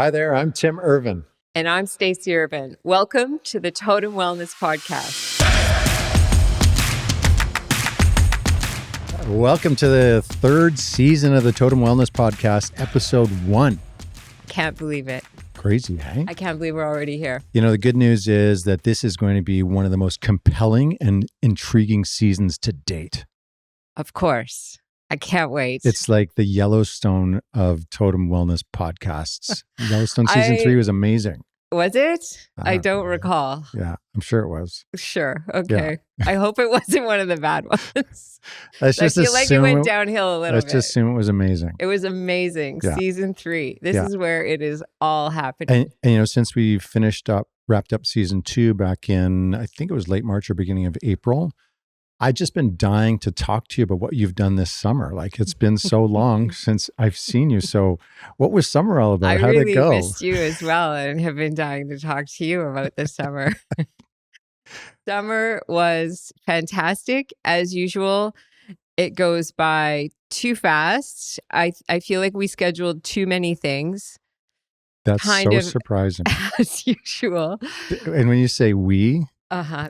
Hi there, I'm Tim Irvine. And I'm Stacy Irvine. Welcome to the Totum Wellness Podcast. Welcome to the third season of the Totum Wellness Podcast, episode 1. Can't believe it. Crazy, hey? I can't believe we're already here. You know, the good news is that this is going to be one of the most compelling and intriguing seasons to date. Of course. I can't wait. It's like the Yellowstone of Totum Wellness podcasts. Yellowstone season 3 was amazing. Was it? I don't recall. Yeah, I'm sure it was. Sure. Okay. Yeah. I hope it wasn't one of the bad ones. I feel like it went downhill a little bit. Let's just assume it was amazing. It was amazing. Yeah. Season 3. This is where it is all happening. And you know, since we wrapped up season 2 back in, I think it was late March or beginning of April, I've just been dying to talk to you about what you've done this summer. Like, it's been so long since I've seen you. So what was summer all about? How did it go? I really missed you as well and have been dying to talk to you about this summer. Summer was fantastic. As usual, it goes by too fast. I feel like we scheduled too many things. That's kind of surprising. As usual. And when you say we...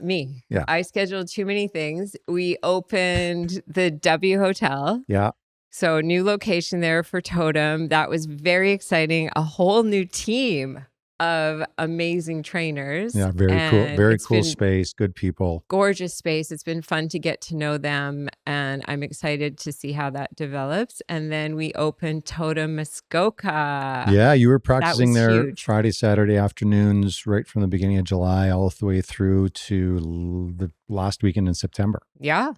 Me. Yeah. I scheduled too many things. We opened the W Hotel. Yeah. So new location there for Totum. That was very exciting. A whole new team of amazing trainers. Yeah, very cool. Very cool space, good people. Gorgeous space. It's been fun to get to know them, and I'm excited to see how that develops. And then we opened Totum Muskoka. Yeah, you were practicing there huge. Friday, Saturday afternoons, right from the beginning of July all the way through to the last weekend in September. Yeah.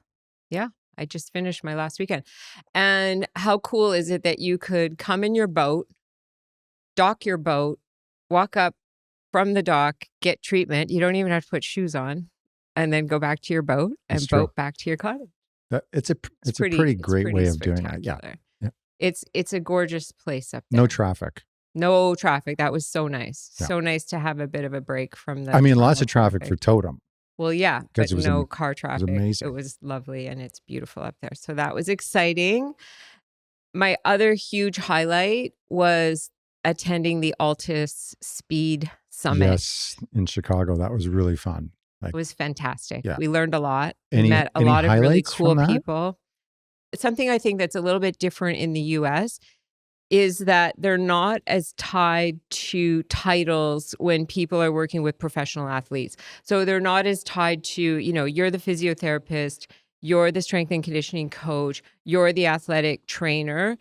I just finished my last weekend. And how cool is it that you could come in your boat, dock your boat, walk up from the dock, get treatment. You don't even have to put shoes on, and then go back to your boat and boat back to your cottage. It's a pretty great way of doing it. Yeah. It's a gorgeous place up there. No traffic. No traffic. That was so nice. Yeah. So nice to have a bit of a break from the. I mean, lots of traffic for Totum. Well, yeah, but no car traffic. It was amazing. It was lovely, and it's beautiful up there. So that was exciting. My other huge highlight was attending the Altus Speed Summit. Yes, in Chicago. That was really fun. It was fantastic. Yeah. We learned a lot. We met a lot of really cool people. Something I think that's a little bit different in the US is that they're not as tied to titles when people are working with professional athletes. So they're not as tied to, you're the physiotherapist, you're the strength and conditioning coach, you're the athletic trainer.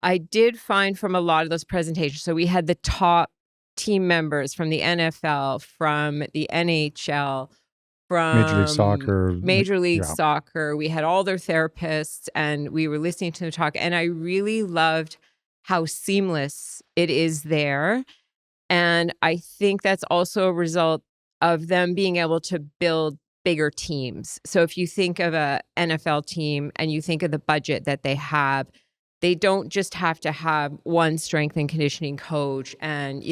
I did find from a lot of those presentations, so we had the top team members from the NFL, from the NHL, from Major League Soccer. We had all their therapists, and we were listening to them talk. And I really loved how seamless it is there. And I think that's also a result of them being able to build bigger teams. So if you think of a NFL team and you think of the budget that they have, they don't just have to have one strength and conditioning coach and,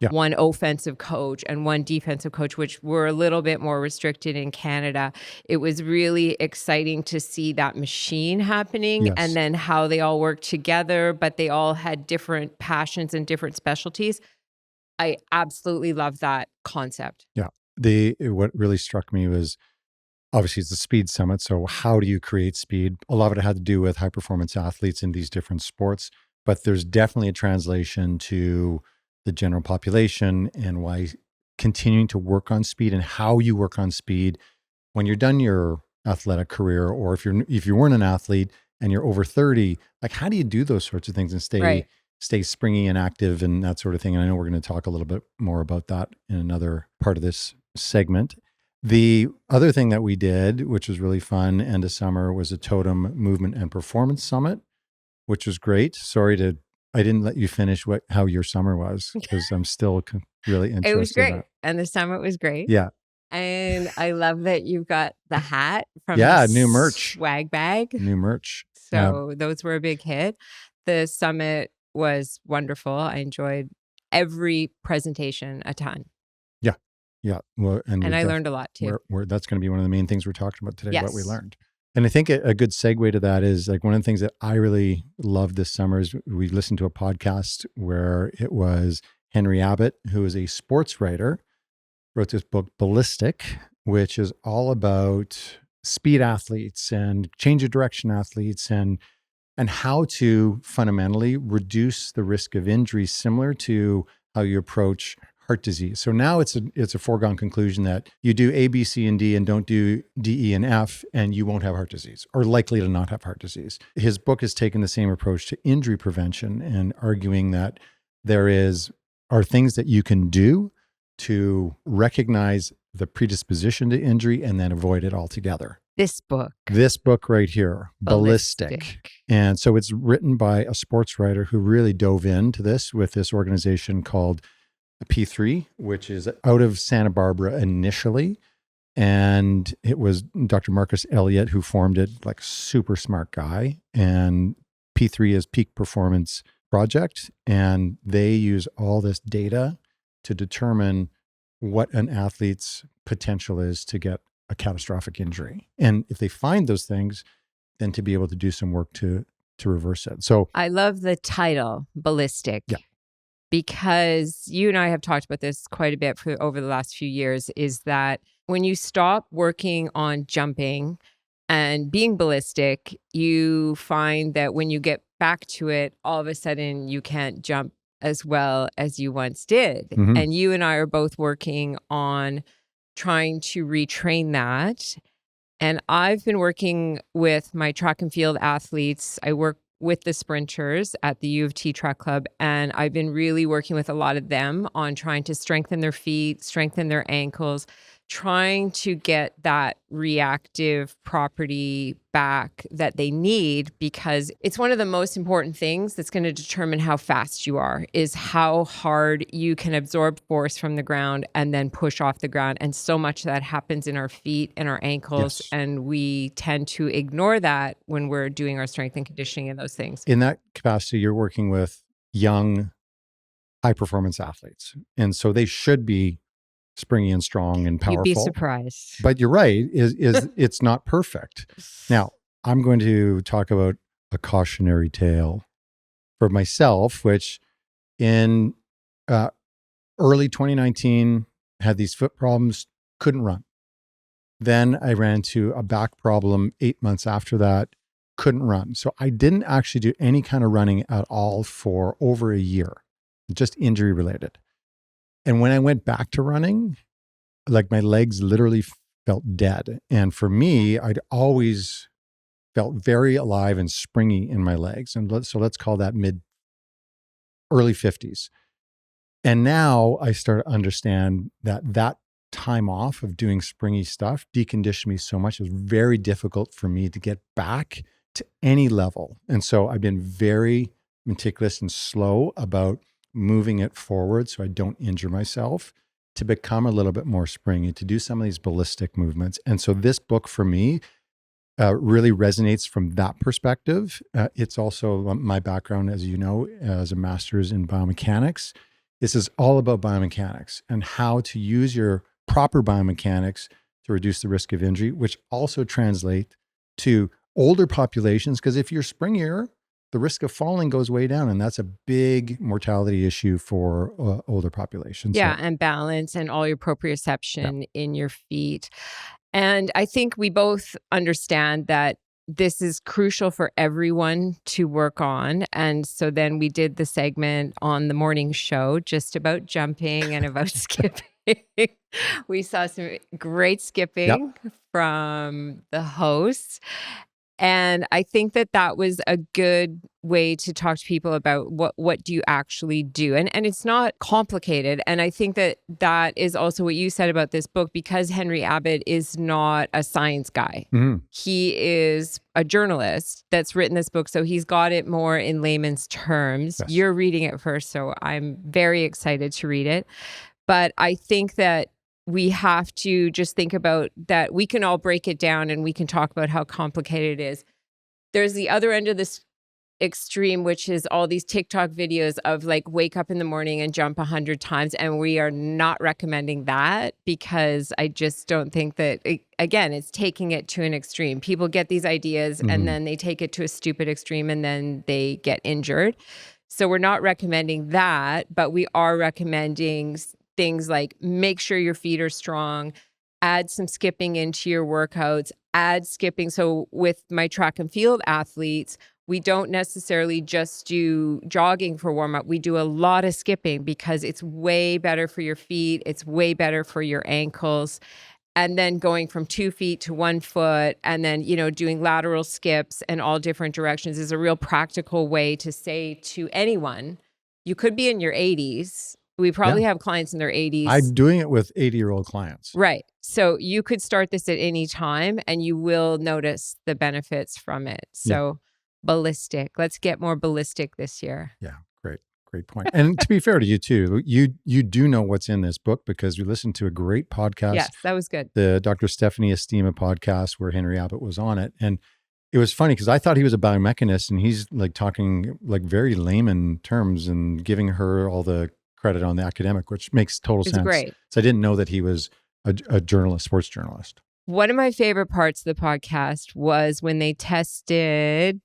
one offensive coach and one defensive coach, which were a little bit more restricted in Canada. It was really exciting to see that machine happening and then how they all worked together, but they all had different passions and different specialties. I absolutely love that concept. Yeah. What really struck me was, obviously, it's the speed summit. So how do you create speed? A lot of it had to do with high performance athletes in these different sports, but there's definitely a translation to the general population and why continuing to work on speed and how you work on speed when you're done your athletic career, or if you weren't an athlete and you're over 30, like, how do you do those sorts of things and stay springy and active and that sort of thing? And I know we're going to talk a little bit more about that in another part of this segment. The other thing that we did, which was really fun, end of summer, was a Totum Movement and Performance Summit, which was great. Sorry I didn't let you finish how your summer was, because I'm still really interested. It was great. And the summit was great. Yeah. And I love that you've got the hat from new merch. Swag bag. New merch. So those were a big hit. The summit was wonderful. I enjoyed every presentation a ton. Yeah. Well, and I learned a lot too. That's going to be one of the main things we're talking about today, what we learned. And I think a good segue to that is, like, one of the things that I really loved this summer is we listened to a podcast where it was Henry Abbott, who is a sports writer, wrote this book, Ballistic, which is all about speed athletes and change of direction athletes and how to fundamentally reduce the risk of injury, similar to how you approach heart disease. So now it's a foregone conclusion that you do A, B, C, and D and don't do D, E, and F, and you won't have heart disease, or likely to not have heart disease. His book has taken the same approach to injury prevention and arguing that there are things that you can do to recognize the predisposition to injury and then avoid it altogether. This book right here, Ballistic. And so it's written by a sports writer who really dove into this with this organization called P3, which is out of Santa Barbara initially. And it was Dr. Marcus Elliott who formed it, like super smart guy. And P3 is Peak Performance Project. And they use all this data to determine what an athlete's potential is to get a catastrophic injury. And if they find those things, then to be able to do some work to reverse it. So I love the title, Ballistic. Yeah. Because you and I have talked about this quite a bit over the last few years, is that when you stop working on jumping and being ballistic, you find that when you get back to it, all of a sudden you can't jump as well as you once did. Mm-hmm. And you and I are both working on trying to retrain that. And I've been working with my track and field athletes. I work with the sprinters at the U of T Track Club, and I've been really working with a lot of them on trying to strengthen their feet, strengthen their ankles, trying to get that reactive property back that they need, because it's one of the most important things that's going to determine how fast you are, is how hard you can absorb force from the ground and then push off the ground. And so much of that happens in our feet and our ankles. Yes. And we tend to ignore that when we're doing our strength and conditioning and those things. In that capacity, you're working with young, high performance athletes. And so they should be springy and strong and powerful. You'd be surprised. But you're right, is it's not perfect. Now, I'm going to talk about a cautionary tale for myself, which in early 2019 had these foot problems, couldn't run. Then I ran into a back problem 8 months after that, couldn't run. So I didn't actually do any kind of running at all for over a year, just injury related. And when I went back to running, like my legs literally felt dead. And for me, I'd always felt very alive and springy in my legs. And so let's call that early 50s. And now I start to understand that time off of doing springy stuff deconditioned me so much. It was very difficult for me to get back to any level. And so I've been very meticulous and slow about moving it forward so I don't injure myself, to become a little bit more springy, to do some of these ballistic movements. And so this book for me really resonates from that perspective. It's also my background, as you know, as a master's in biomechanics. This is all about biomechanics and how to use your proper biomechanics to reduce the risk of injury, which also translate to older populations, because if you're springier, the risk of falling goes way down. And that's a big mortality issue for older populations. Yeah, and balance and all your proprioception in your feet. And I think we both understand that this is crucial for everyone to work on. And so then we did the segment on the morning show just about jumping and about skipping. We saw some great skipping from the hosts. And I think that was a good way to talk to people about what do you actually do. And it's not complicated. And I think that is also what you said about this book, because Henry Abbott is not a science guy. Mm-hmm. He is a journalist that's written this book. So he's got it more in layman's terms. Yes. You're reading it first, so I'm very excited to read it. But I think that we have to just think about that. We can all break it down and we can talk about how complicated it is. There's the other end of this extreme, which is all these TikTok videos of like wake up in the morning and jump 100 times. And we are not recommending that, because I just don't think that, again, it's taking it to an extreme. People get these ideas and then they take it to a stupid extreme and then they get injured. So we're not recommending that, but we are recommending things like make sure your feet are strong, add some skipping into your workouts, add skipping. So with my track and field athletes, we don't necessarily just do jogging for warm up. We do a lot of skipping because it's way better for your feet. It's way better for your ankles. And then going from 2 feet to 1 foot and then, doing lateral skips in all different directions is a real practical way to say to anyone, you could be in your 80s. We probably have clients in their 80s. I'm doing it with 80-year-old clients. Right. So you could start this at any time and you will notice the benefits from it. So Ballistic. Let's get more ballistic this year. Yeah. Great point. And to be fair to you too, you do know what's in this book because we listened to a great podcast. Yes, that was good. The Dr. Stephanie Estima podcast where Henry Abbott was on it. And it was funny because I thought he was a biomechanist and he's like talking like very layman terms and giving her all the credit on the academic, which makes total sense. Great. So I didn't know that he was a journalist, sports journalist. One of my favorite parts of the podcast was when they tested,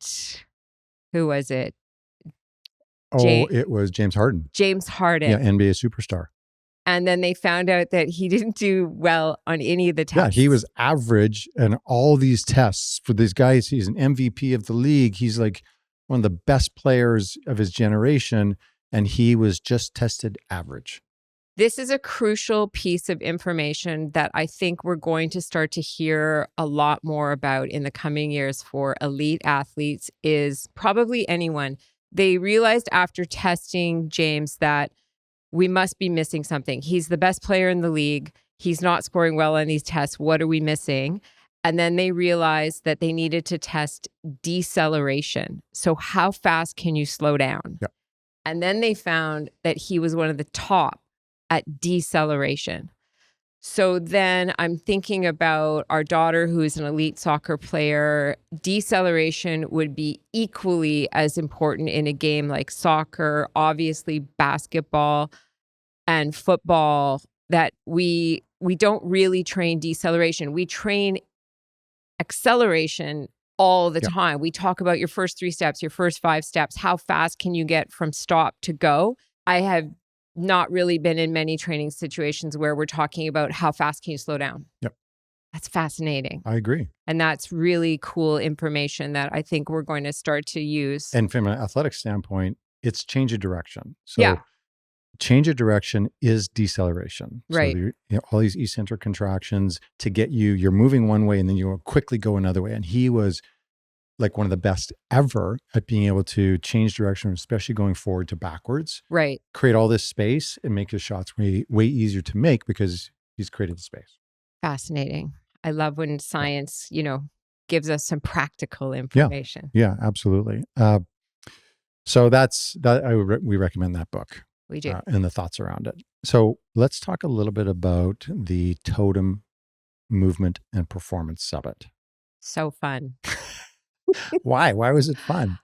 who was it? It was James Harden. James Harden. Yeah, NBA superstar. And then they found out that he didn't do well on any of the tests. Yeah, he was average in all these tests. For these guys, he's an MVP of the league. He's like one of the best players of his generation, and he was just tested average. This is a crucial piece of information that I think we're going to start to hear a lot more about in the coming years for elite athletes, is probably anyone. They realized after testing James that we must be missing something. He's the best player in the league. He's not scoring well on these tests. What are we missing? And then they realized that they needed to test deceleration. So how fast can you slow down? Yep. And then they found that he was one of the top at deceleration. So then I'm thinking about our daughter who is an elite soccer player. Deceleration would be equally as important in a game like soccer, obviously basketball and football, that we don't really train deceleration. We train acceleration all the time. We talk about your first 3 steps, your first 5 steps. How fast can you get from stop to go? I have not really been in many training situations where we're talking about how fast can you slow down. Yep. That's fascinating. I agree. And that's really cool information that I think we're going to start to use. And from an athletic standpoint, it's change of direction. So change of direction is deceleration. Right. So all these eccentric contractions to get you're moving one way and then you quickly go another way. And he was like one of the best ever at being able to change direction, especially going forward to backwards. Right. Create all this space and make his shots way easier to make because he's created the space. Fascinating. I love when science, gives us some practical information. Yeah, absolutely. So we recommend that book. We do. And the thoughts around it. So let's talk a little bit about the Totum Movement and Performance Summit. So fun. Why? Why was it fun?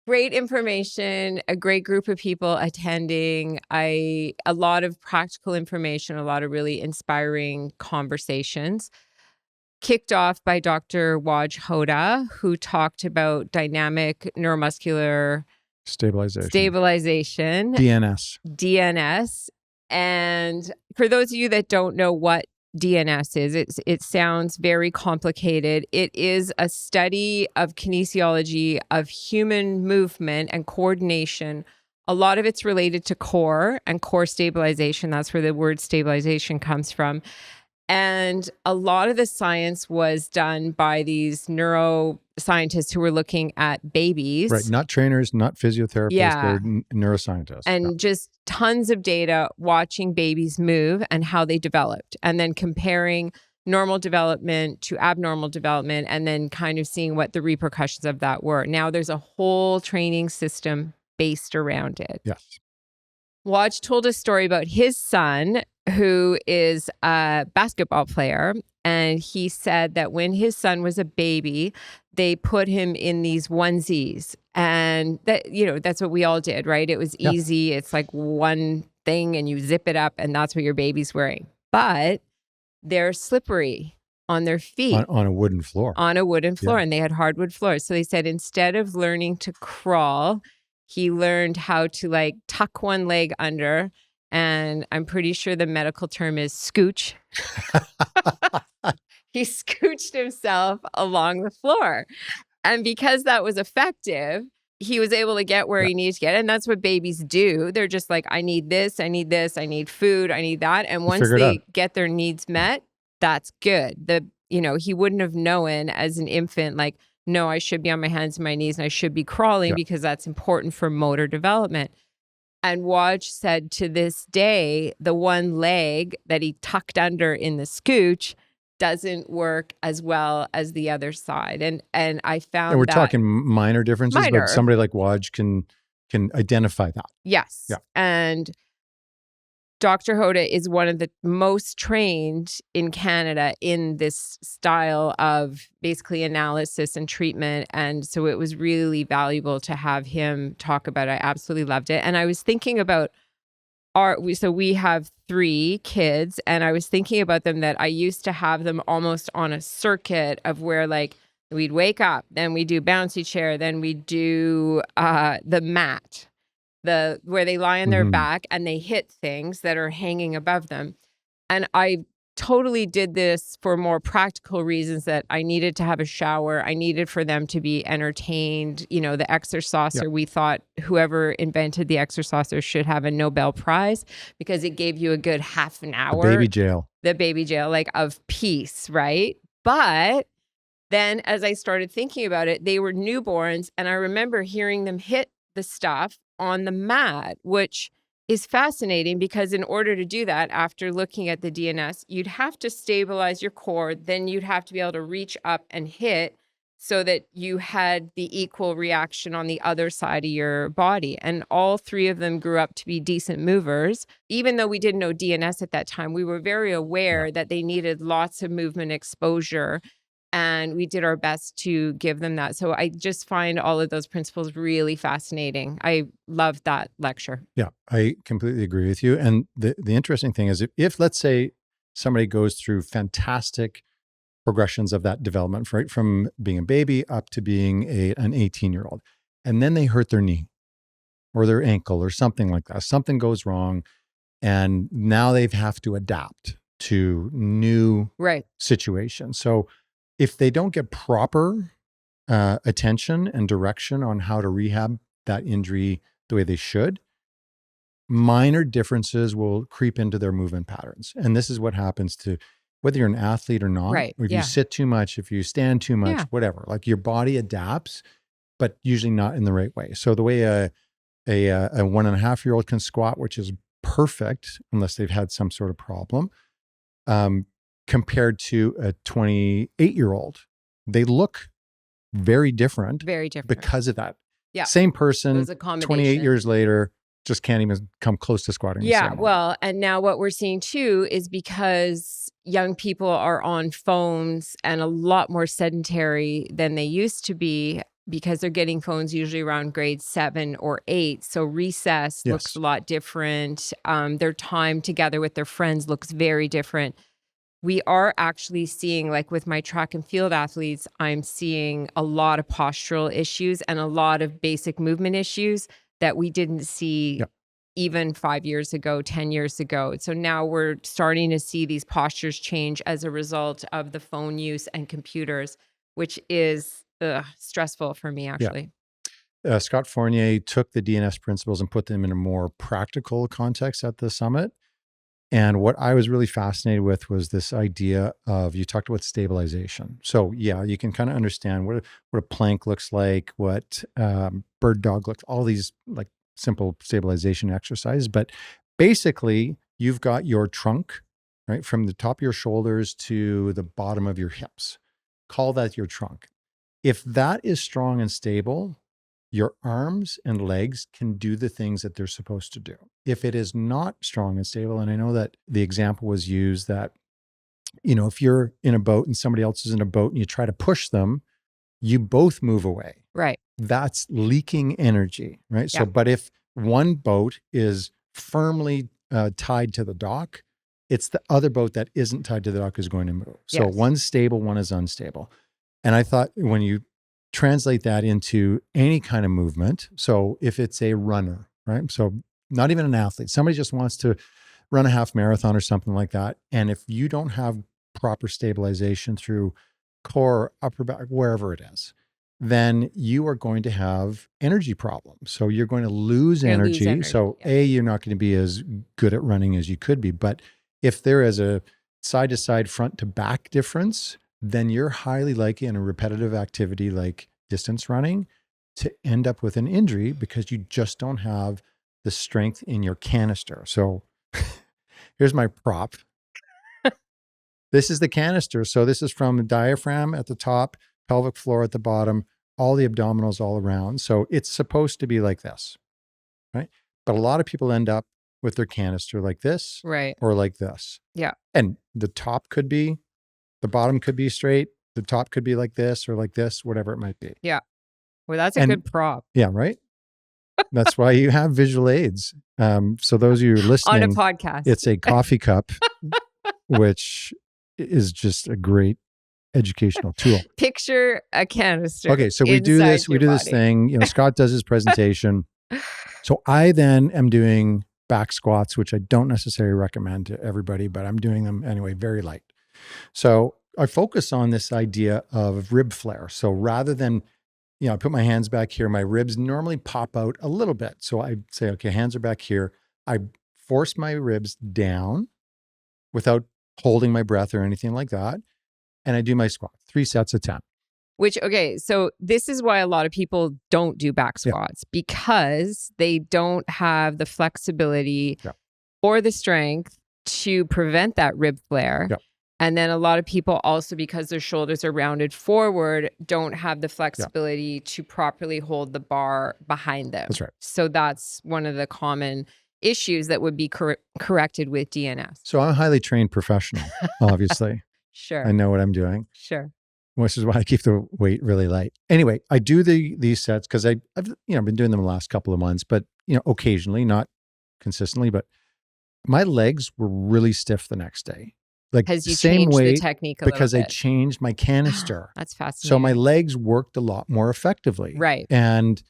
Great information, a great group of people attending, a lot of practical information, a lot of really inspiring conversations. Kicked off by Dr. Waj Hoda, who talked about dynamic neuromuscular stabilization, DNS. And for those of you that don't know what DNS is, it sounds very complicated. It is a study of kinesiology of human movement and coordination. A lot of it's related to core and core stabilization. That's where the word stabilization comes from. And a lot of the science was done by these neuroscientists who were looking at babies. Right. Not trainers, not physiotherapists, they're neuroscientists. And just tons of data watching babies move and how they developed. And then comparing normal development to abnormal development and then kind of seeing what the repercussions of that were. Now there's a whole training system based around it. Yes. Waj told a story about his son, who is a basketball player. And he said that when his son was a baby, they put him in these onesies. And that, that's what we all did, right? It was easy. It's like one thing and you zip it up and that's what your baby's wearing. But they're slippery on their feet. On a wooden floor. On a wooden floor. And they had hardwood floors. So they said instead of learning to crawl, He learned how to like tuck one leg under, and I'm pretty sure the medical term is scooch. He scooched himself along the floor. And because that was effective, he was able to get where he needed to get. And that's what babies do. They're just like, I need this, I need this, I need food, I need that. And once they get their needs met, that's good. He wouldn't have known as an infant, like, no, I should be on my hands and my knees and I should be crawling because that's important for motor development. And Waj said to this day, the one leg that he tucked under in the scooch doesn't work as well as the other side. And I found we're talking minor differences, but somebody like Waj can identify that. Yes. Yeah. And Dr. Hoda is one of the most trained in Canada in this style of basically analysis and treatment. And so it was really valuable to have him talk about it. I absolutely loved it. And I was thinking about we have 3 kids, and I was thinking about them that I used to have them almost on a circuit of where like we'd wake up, then we do bouncy chair, then we do the mat, where they lie on their back and they hit things that are hanging above them. And I totally did this for more practical reasons, that I needed to have a shower. I needed for them to be entertained. The exerciser, we thought whoever invented the exerciser should have a Nobel Prize because it gave you a good half an hour. The baby jail, like of peace, right? But then as I started thinking about it, they were newborns, and I remember hearing them hit the stuff on the mat, which is fascinating because in order to do that, after looking at the DNS, you'd have to stabilize your core, then you'd have to be able to reach up and hit so that you had the equal reaction on the other side of your body. And all 3 of them grew up to be decent movers. Even though we didn't know DNS at that time, we were very aware that they needed lots of movement exposure. And we did our best to give them that. So I just find all of those principles really fascinating. I loved that lecture. Yeah, I completely agree with you. And the interesting thing is if let's say somebody goes through fantastic progressions of that development, right, from being a baby up to being an 18-year-old, and then they hurt their knee or their ankle or something like that, something goes wrong, and now they have to adapt to new situations. So if they don't get proper attention and direction on how to rehab that injury the way they should, minor differences will creep into their movement patterns. And this is what happens to whether you're an athlete or not, or if you sit too much, if you stand too much, whatever, like your body adapts, but usually not in the right way. So the way a 1.5-year-old can squat, which is perfect unless they've had some sort of problem, compared to a 28-year-old, they look very different because of that. Yeah. Same person, 28 years later, just can't even come close to squatting. Yeah. Well, and now what we're seeing too is because young people are on phones and a lot more sedentary than they used to be, because they're getting phones usually around grade 7 or 8. So recess looks a lot different. Their time together with their friends looks very different. We are actually seeing, like with my track and field athletes, I'm seeing a lot of postural issues and a lot of basic movement issues that we didn't see even 5 years ago, 10 years ago. So now we're starting to see these postures change as a result of the phone use and computers, which is stressful for me, actually. Scott Fournier took the DNS principles and put them in a more practical context at the summit. And what I was really fascinated with was this idea of, you talked about stabilization. So you can kind of understand what a plank looks like, what bird dog looks, all these like simple stabilization exercises. But basically you've got your trunk, right, from the top of your shoulders to the bottom of your hips. Call that your trunk. If that is strong and stable, your arms and legs can do the things that they're supposed to do. If it is not strong and stable, and I know that the example was used that, if you're in a boat and somebody else is in a boat and you try to push them, you both move away. Right. That's leaking energy, right? So, but if one boat is firmly tied to the dock, it's the other boat that isn't tied to the dock is going to move. So one's stable, one is unstable. And I thought when you translate that into any kind of movement. So if it's a runner, right? So not even an athlete, somebody just wants to run a half marathon or something like that. And if you don't have proper stabilization through core, upper back, wherever it is, then you are going to have energy problems. So you're going to lose energy. So you're not going to be as good at running as you could be. But if there is a side to side, front to back difference, then you're highly likely in a repetitive activity like distance running to end up with an injury because you just don't have the strength in your canister. So here's my prop. This is the canister. So this is from the diaphragm at the top, pelvic floor at the bottom, all the abdominals all around. So it's supposed to be like this, right? But a lot of people end up with their canister like this, right, or like this. Yeah. And the top could be, the bottom could be straight. The top could be like this or like this, whatever it might be. Yeah. Well, that's a good prop. Yeah, right? That's why you have visual aids. So those of you listening, on a podcast, it's a coffee cup, which is just a great educational tool. Picture a canister. Okay, so we do this thing. Scott does his presentation. So I then am doing back squats, which I don't necessarily recommend to everybody, but I'm doing them anyway, very light. So I focus on this idea of rib flare. So rather than, I put my hands back here, my ribs normally pop out a little bit. So I say, okay, hands are back here. I force my ribs down without holding my breath or anything like that. And I do my squat, 3 sets of 10. So this is why a lot of people don't do back squats, because they don't have the flexibility or the strength to prevent that rib flare. Yeah. And then a lot of people also, because their shoulders are rounded forward, don't have the flexibility to properly hold the bar behind them. That's right. So that's one of the common issues that would be corrected with DNS. So I'm a highly trained professional, obviously. Sure. I know what I'm doing. Sure. Which is why I keep the weight really light. Anyway, I do these sets because I've been doing them the last couple of months, but occasionally, not consistently. But my legs were really stiff the next day, like because you same changed weight the technique because I changed my canister. That's fascinating. So my legs worked a lot more effectively, right? And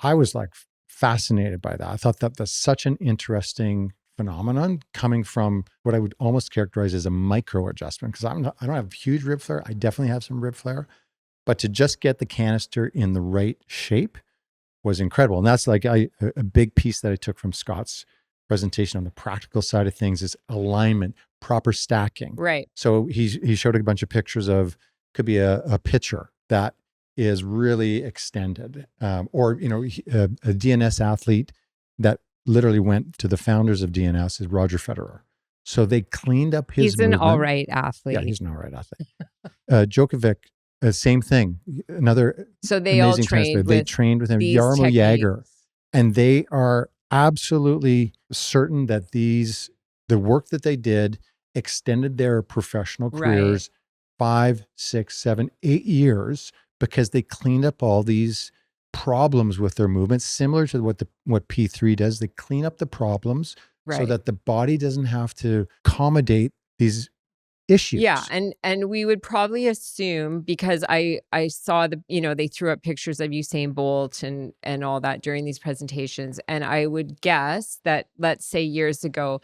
I was like fascinated by that. I thought that that's such an interesting phenomenon coming from what I would almost characterize as a micro adjustment, because I don't have huge rib flare. I definitely have some rib flare, but to just get the canister in the right shape was incredible. And that's like a big piece that I took from Scott's presentation on the practical side of things is alignment, proper stacking. Right. So he showed a bunch of pictures of, could be a pitcher that is really extended, or a DNS athlete that literally went to the founders of DNS is Roger Federer. So they cleaned up his He's movement. An all right athlete. Yeah, he's an all right athlete. Djokovic, same thing. Another so they all trained they trained with him. Jaromir Jagr. And they are absolutely certain that the work that they did extended their professional careers 5, 6, 7, 8 years because they cleaned up all these problems with their movements, similar to what P3 does. They clean up the problems so that the body doesn't have to accommodate these issues. Yeah, and we would probably assume, because I saw they threw up pictures of Usain Bolt and all that during these presentations, and I would guess that, let's say years ago,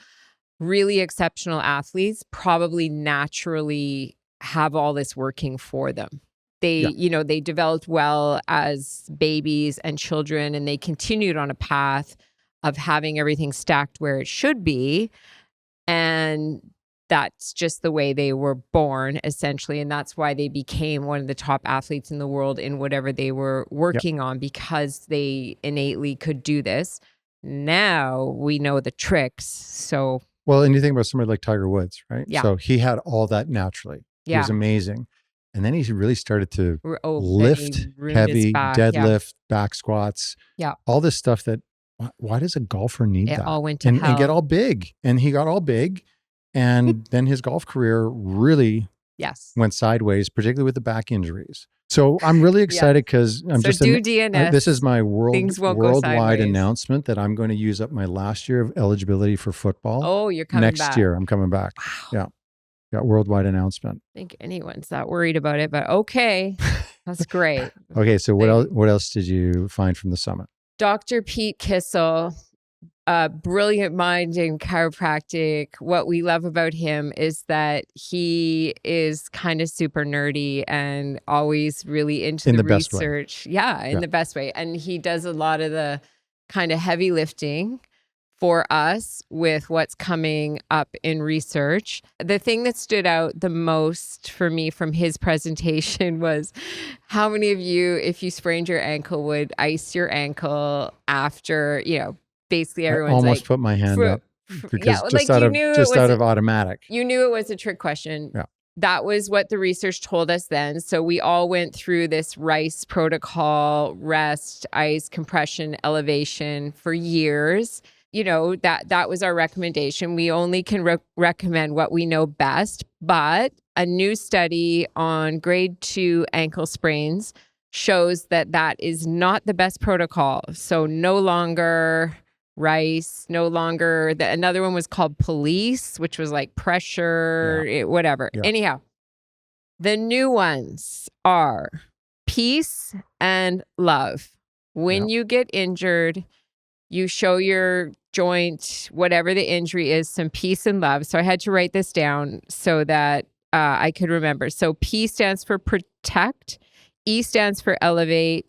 really exceptional athletes probably naturally have all this working for them. They, they developed well as babies and children, and they continued on a path of having everything stacked where it should be. And that's just the way they were born, essentially. And that's why they became one of the top athletes in the world in whatever they were working on, because they innately could do this. Now we know the tricks. So, well, and you think about somebody like Tiger Woods, right? Yeah. So he had all that naturally. He was amazing. And then he really started to lift heavy, deadlift, back squats, all this stuff that, why does a golfer need that? It all went to hell. And get all big. And he got all big. And then his golf career really went sideways, particularly with the back injuries. So I'm really excited because I'm DNS. This is my worldwide announcement that I'm going to use up my last year of eligibility for football. Oh, you're coming back. Next year, I'm coming back. Wow. Yeah. Worldwide announcement. I think anyone's that worried about it, but okay. That's great. Okay, so what else did you find from the summit? Dr. Pete Kissel, a brilliant mind in chiropractic. What we love about him is that he is kind of super nerdy and always really into the research. Yeah, in the best way. And he does a lot of the kind of heavy lifting for us with what's coming up in research. The thing that stood out the most for me from his presentation was how many of you, if you sprained your ankle, would ice your ankle after, basically everyone's I almost put my hand up because out of automatic. You knew it was a trick question. Yeah. That was what the research told us then. So we all went through this R.I.C.E protocol, rest, ice, compression, elevation for years. That was our recommendation. We only can recommend what we know best, but a new study on grade 2 ankle sprains shows that is not the best protocol. So no longer R.I.C.E, no longer, another one was called Police, which was like pressure, whatever. Yeah. Anyhow, the new ones are peace and love. When you get injured, you show your joint, whatever the injury is, some peace and love. So I had to write this down so that I could remember. So P stands for protect. E stands for elevate.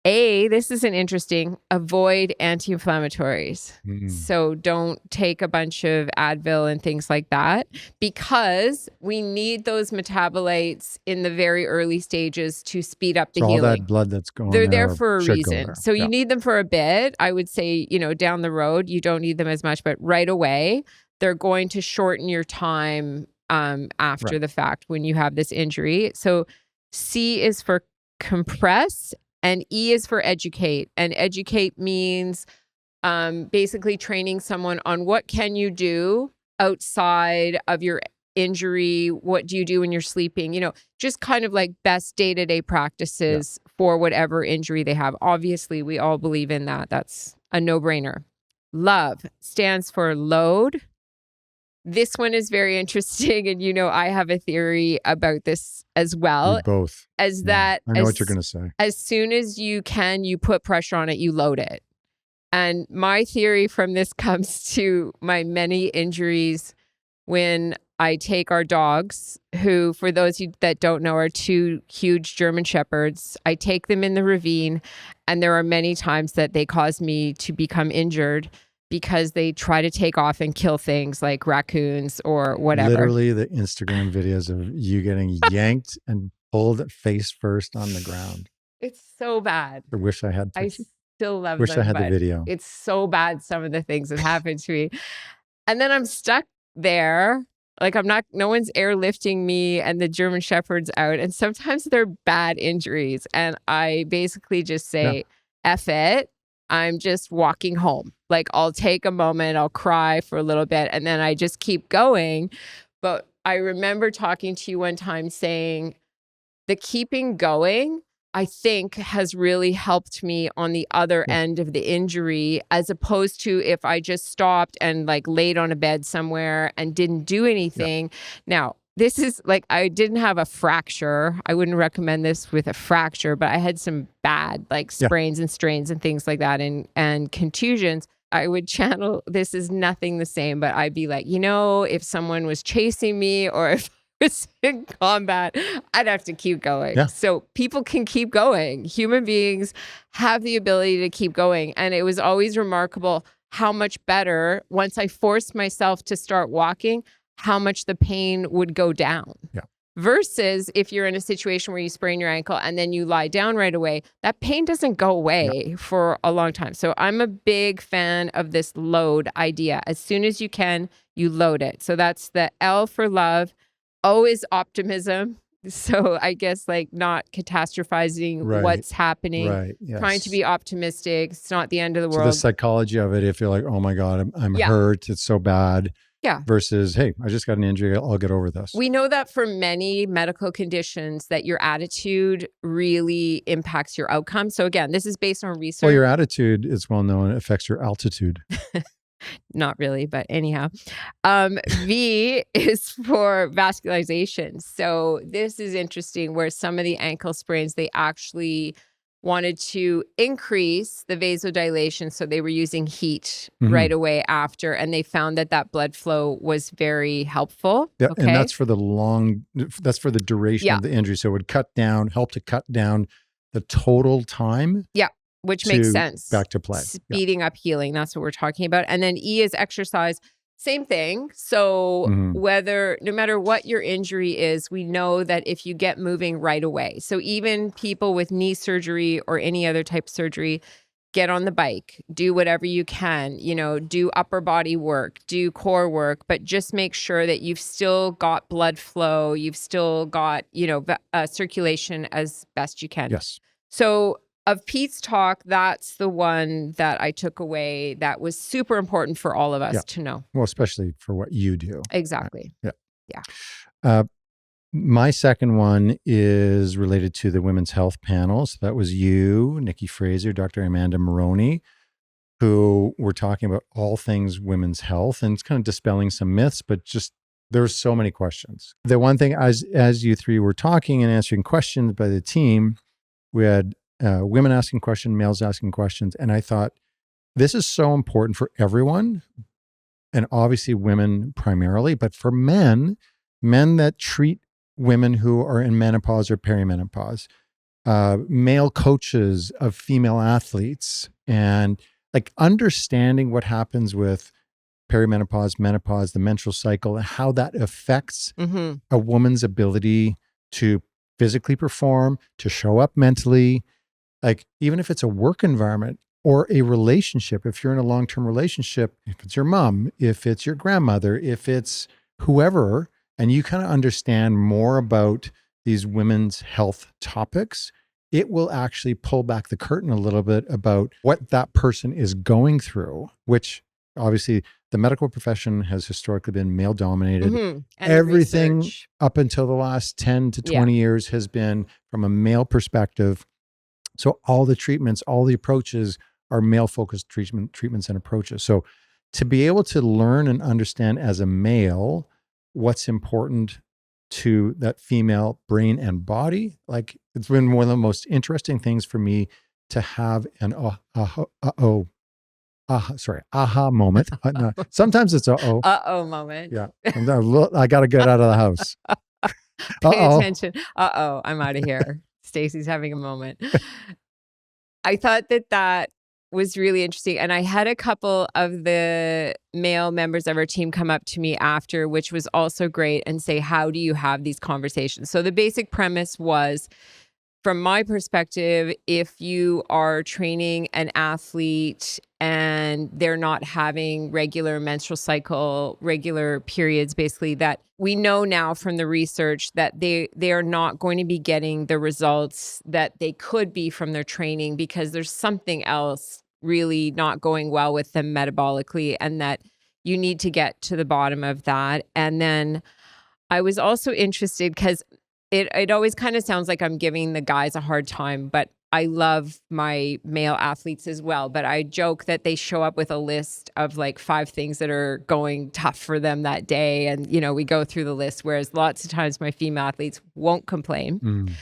A, this is an interesting, avoid anti-inflammatories. So don't take a bunch of Advil and things like that, because we need those metabolites in the very early stages to speed up the healing. All that blood that's going They're there for a reason. So you need them for a bit. I would say, down the road, you don't need them as much, but right away, they're going to shorten your time after the fact when you have this injury. So C is for compress. And E is for educate. And educate means basically training someone on what can you do outside of your injury? What do you do when you're sleeping? Just kind of like best day-to-day practices for whatever injury they have. Obviously, we all believe in that. That's a no-brainer. Love stands for load. This one is very interesting. And, I have a theory about this as well. We both. I know what you're going to say. As soon as you put pressure on it, you load it. And my theory from this comes to my many injuries when I take our dogs, who, for those of you that don't know, are 2 huge German Shepherds. I take them in the ravine, and there are many times that they cause me to become injured because they try to take off and kill things like raccoons or whatever. Literally the Instagram videos of you getting yanked and pulled face first on the ground. It's so bad. I wish I had. I still love wish them, I had the video. It's so bad, some of the things that happen to me. And then I'm stuck there. Like no one's airlifting me and the German Shepherd's out. And sometimes they're bad injuries. And I basically just say, F it. I'm just walking home. Like I'll take a moment, I'll cry for a little bit, and then I just keep going. But I remember talking to you one time saying the keeping going, I think, has really helped me on the other end of the injury, as opposed to if I just stopped and like laid on a bed somewhere and didn't do anything. Now, this is like, I didn't have a fracture. I wouldn't recommend this with a fracture, but I had some bad like sprains and strains and things like that, and contusions. I would channel, this is nothing the same, but I'd be like, if someone was chasing me or if I was in combat, I'd have to keep going. Yeah. So people can keep going. Human beings have the ability to keep going. And it was always remarkable how much better, once I forced myself to start walking, how much the pain would go down. Yeah. Versus if you're in a situation where you sprain your ankle and then you lie down right away, that pain doesn't go away for a long time. So I'm a big fan of this load idea. As soon as you can, you load it. So that's the L for love. O is optimism. So I guess like not catastrophizing what's happening, trying to be optimistic. It's not the end of the world. So the psychology of it, if you're like, oh my God, I'm hurt, it's so bad. Yeah. Versus, hey, I just got an injury, I'll get over this. We know that for many medical conditions that your attitude really impacts your outcome. So again, this is based on research. Well, your attitude, it's well known, affects your altitude. Not really, but anyhow. V is for vascularization. So this is interesting where some of the ankle sprains, they actually wanted to increase the vasodilation. So they were using heat right away after, and they found that that blood flow was very helpful. Yeah, okay? And that's for the duration of the injury. So it would help to cut down the total time. Yeah. Which makes sense. Back to play. Speeding up healing. That's what we're talking about. And then E is exercise. Same thing. So no matter what your injury is, we know that if you get moving right away. So even people with knee surgery or any other type of surgery, get on the bike, do whatever you can, do upper body work, do core work, but just make sure that you've still got blood flow. You've still got, circulation as best you can. Yes. So of Pete's talk, that's the one that I took away that was super important for all of us to know. Well, especially for what you do. Exactly. Yeah. My second one is related to the women's health panel. So that was you, Nikki Fraser, Dr. Amanda Maroney, who were talking about all things women's health, and it's kind of dispelling some myths, but just there's so many questions. The one thing, as you three were talking and answering questions by the team, we had women asking questions, males asking questions. And I thought, this is so important for everyone, and obviously women primarily, but for men that treat women who are in menopause or perimenopause, male coaches of female athletes, and like understanding what happens with perimenopause, menopause, the menstrual cycle, and how that affects a woman's ability to physically perform, to show up mentally. Like, even if it's a work environment or a relationship, if you're in a long-term relationship, if it's your mom, if it's your grandmother, if it's whoever, and you kind of understand more about these women's health topics, it will actually pull back the curtain a little bit about what that person is going through, which obviously the medical profession has historically been male dominated. Everything up until the last 10 to 20 years has been from a male perspective. So all the treatments, all the approaches are male-focused treatments and approaches. So to be able to learn and understand as a male what's important to that female brain and body, like, it's been one of the most interesting things for me to have an aha moment. No, sometimes it's moment. Yeah, I got to get out of the house. Pay attention. I'm out of here. Stacy's having a moment. I thought that was really interesting. And I had a couple of the male members of our team come up to me after, which was also great, and say, how do you have these conversations? So the basic premise was, from my perspective, if you are training an athlete and they're not having regular menstrual cycle, regular periods, basically, that we know now from the research that they are not going to be getting the results that they could be from their training, because there's something else really not going well with them metabolically, and that you need to get to the bottom of that. And then I was also interested because it always kind of sounds like I'm giving the guys a hard time, but I love my male athletes as well. But I joke that they show up with a list of like 5 things that are going tough for them that day. And, we go through the list, whereas lots of times my female athletes won't complain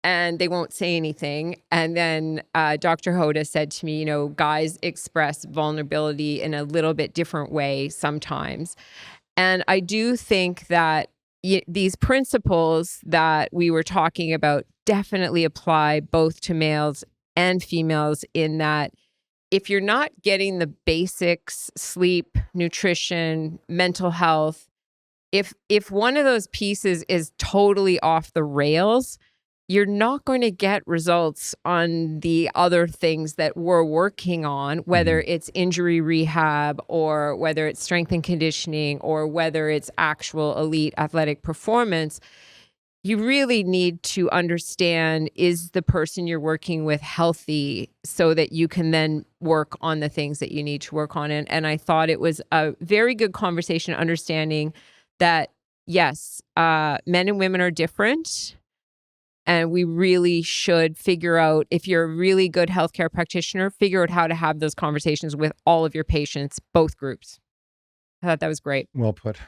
and they won't say anything. And then Dr. Hoda said to me, guys express vulnerability in a little bit different way sometimes. And I do think that these principles that we were talking about definitely apply both to males and females, in that if you're not getting the basics, sleep, nutrition, mental health, if one of those pieces is totally off the rails, you're not going to get results on the other things that we're working on, whether it's injury rehab or whether it's strength and conditioning or whether it's actual elite athletic performance. You really need to understand, is the person you're working with healthy, so that you can then work on the things that you need to work on. And I thought it was a very good conversation, understanding that, yes, men and women are different. And we really should figure out, if you're a really good healthcare practitioner, figure out how to have those conversations with all of your patients, both groups. I thought that was great. Well put.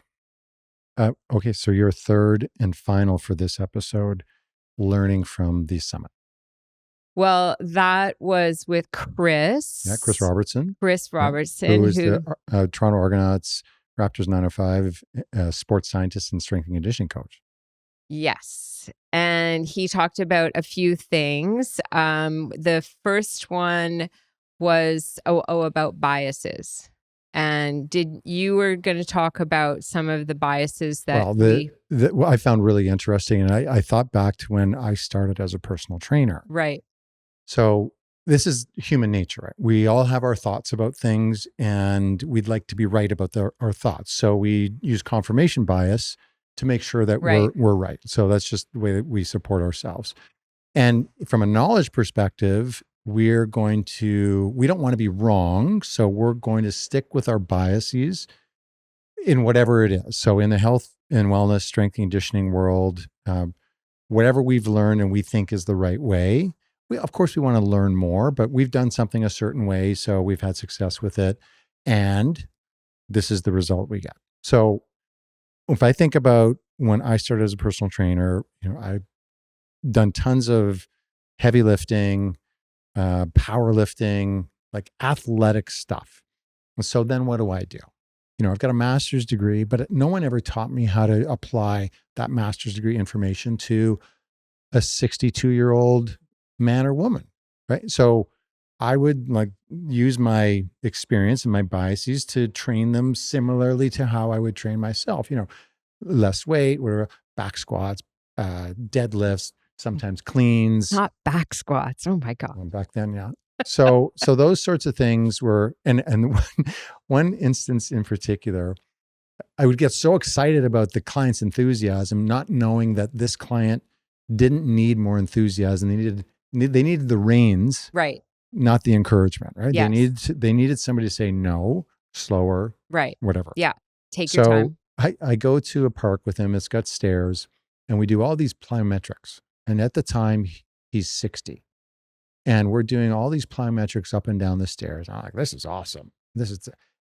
Okay, so your third and final for this episode, learning from the summit. Well, that was with Chris. Yeah, Chris Robertson. Chris Robertson. Who is the Toronto Argonauts, Raptors 905, sports scientist and strength and conditioning coach. Yes. And he talked about a few things. The first one was about biases. And you were going to talk about some of the biases that what I found really interesting. And I thought back to when I started as a personal trainer. Right. So this is human nature, right? We all have our thoughts about things and we'd like to be right about our thoughts. So we use confirmation bias to make sure that we're right. So that's just the way that we support ourselves. And from a knowledge perspective, we don't want to be wrong. So we're going to stick with our biases in whatever it is. So in the health and wellness, strength and conditioning world, whatever we've learned and we think is the right way, of course we want to learn more, but we've done something a certain way. So we've had success with it. And this is the result we get. So if I think about when I started as a personal trainer, I've done tons of heavy lifting, powerlifting, like athletic stuff. And so then what do? I've got a master's degree, but no one ever taught me how to apply that master's degree information to a 62-year-old man or woman, right? So I would use my experience and my biases to train them similarly to how I would train myself, less weight, whatever, back squats, deadlifts, sometimes cleans. Not back squats. Oh my God. Well, back then, yeah. So those sorts of things were, and one instance in particular, I would get so excited about the client's enthusiasm, not knowing that this client didn't need more enthusiasm. They needed the reins, right? Not the encouragement, right? Yes. They needed somebody to say no, slower, right? Whatever. Yeah, take your time. I go to a park with him. It's got stairs, and we do all these plyometrics. And at the time, he's 60, and we're doing all these plyometrics up and down the stairs. I'm like, this is awesome.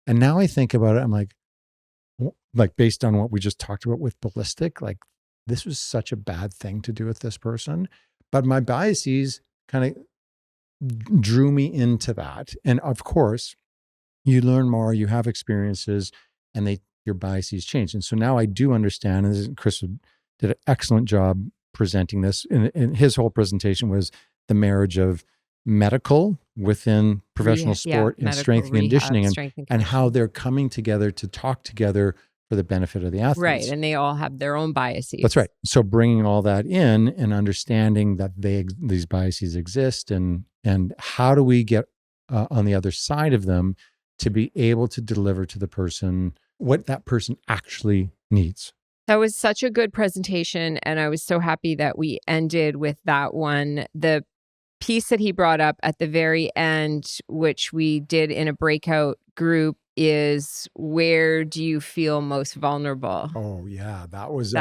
And now I think about it, I'm like based on what we just talked about with Ballistic, this was such a bad thing to do with this person. But my biases kind of drew me into that. And of course, you learn more, you have experiences, and your biases change. And so now I do understand, and Chris did an excellent job presenting this. And his whole presentation was the marriage of medical within professional sport and strength and conditioning, and how they're coming together to talk together for the benefit of the athletes. Right. And they all have their own biases. That's right. So bringing all that in and understanding that these biases exist, and how do we get on the other side of them to be able to deliver to the person what that person actually needs. That was such a good presentation. And I was so happy that we ended with that one. The piece that he brought up at the very end, which we did in a breakout group, is where do you feel most vulnerable? Oh yeah, that was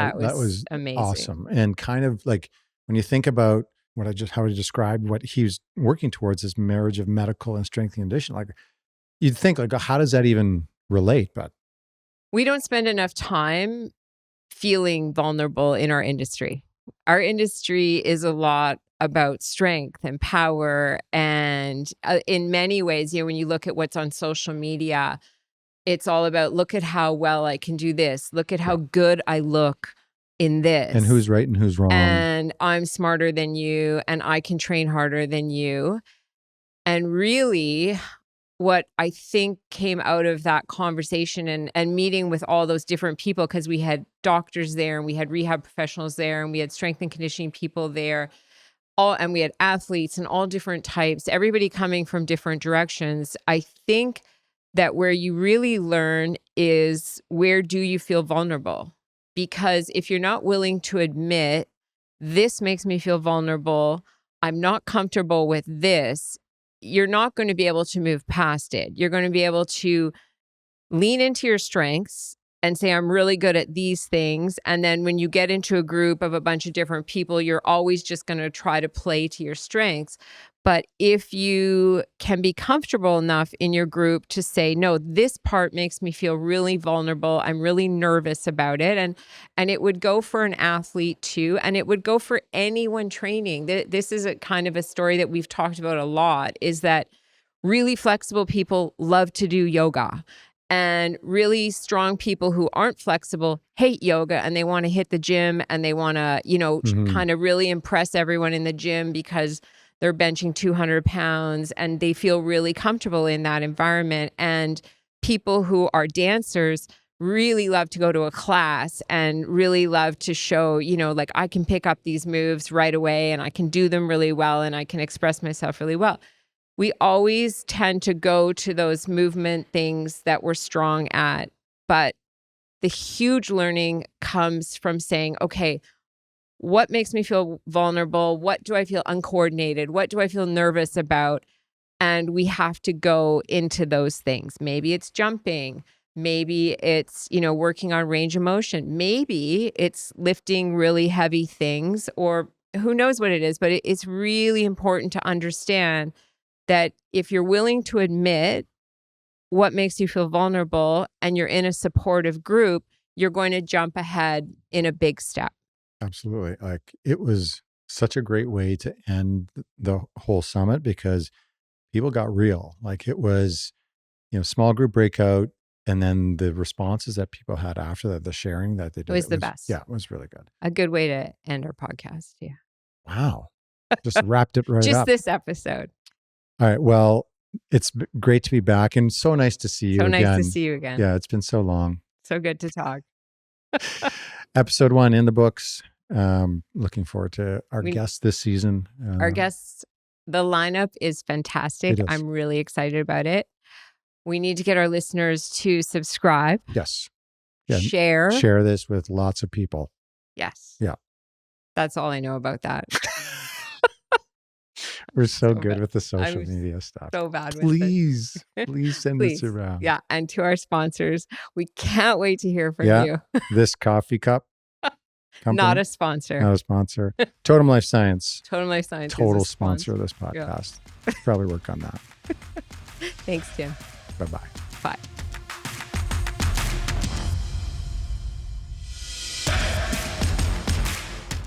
amazing, awesome, and kind of like when you think about how he described what he was working towards, this marriage of medical and strength and conditioning. You'd think how does that even relate? But we don't spend enough time feeling vulnerable in our industry. Our industry is a lot about strength and power. And in many ways, when you look at what's on social media, it's all about, look at how well I can do this. Look at how good I look in this. And who's right and who's wrong. And I'm smarter than you, and I can train harder than you. And really, what I think came out of that conversation and meeting with all those different people, because we had doctors there and we had rehab professionals there and we had strength and conditioning people there, and we had athletes and all different types, everybody coming from different directions. I think that where you really learn is, where do you feel vulnerable? Because if you're not willing to admit, this makes me feel vulnerable, I'm not comfortable with this, you're not going to be able to move past it. You're going to be able to lean into your strengths, and say, I'm really good at these things. And then when you get into a group of a bunch of different people, you're always just going to try to play to your strengths. But if you can be comfortable enough in your group to say, no, this part makes me feel really vulnerable. I'm really nervous about it. And it would go for an athlete too. And it would go for anyone training. This is a kind of a story that we've talked about a lot, is that really flexible people love to do yoga. And really strong people who aren't flexible hate yoga, and they want to hit the gym, and they want to, kind of really impress everyone in the gym because they're benching 200 pounds and they feel really comfortable in that environment. And people who are dancers really love to go to a class and really love to show, like, I can pick up these moves right away and I can do them really well and I can express myself really well. We always tend to go to those movement things that we're strong at. But the huge learning comes from saying, okay, what makes me feel vulnerable? What do I feel uncoordinated? What do I feel nervous about? And we have to go into those things. Maybe it's jumping. Maybe it's, working on range of motion. Maybe it's lifting really heavy things, or who knows what it is. But it's really important to understand that if you're willing to admit what makes you feel vulnerable and you're in a supportive group, you're going to jump ahead in a big step. Absolutely. Like, it was such a great way to end the whole summit because people got real. Like, it was, small group breakout. And then the responses that people had after that, the sharing that they did. It was the best. Yeah, it was really good. A good way to end our podcast. Yeah. Wow. Just wrapped it right up. Just this episode. All right. Well, it's great to be back and so nice to see you again. So nice to see you again. Yeah, it's been so long. So good to talk. Episode 1 in the books. Looking forward to our guests this season. Our guests, the lineup is fantastic. It is. I'm really excited about it. We need to get our listeners to subscribe. Yes. Yeah. Share this with lots of people. Yes. Yeah. That's all I know about that. We're so good with the social media stuff. So bad with Please send this around. Yeah. And to our sponsors, we can't wait to hear from you. This coffee cup company. Not a sponsor. Not a sponsor. Totum Life Science. Totum Life Science. Total sponsor of this podcast. Yeah. Probably work on that. Thanks, Tim. Bye-bye. Bye.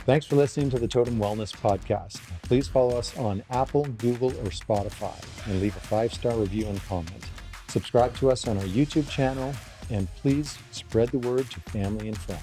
Thanks for listening to the Totum Wellness Podcast. Please follow us on Apple, Google, or Spotify and leave a 5-star review and comment. Subscribe to us on our YouTube channel, and please spread the word to family and friends.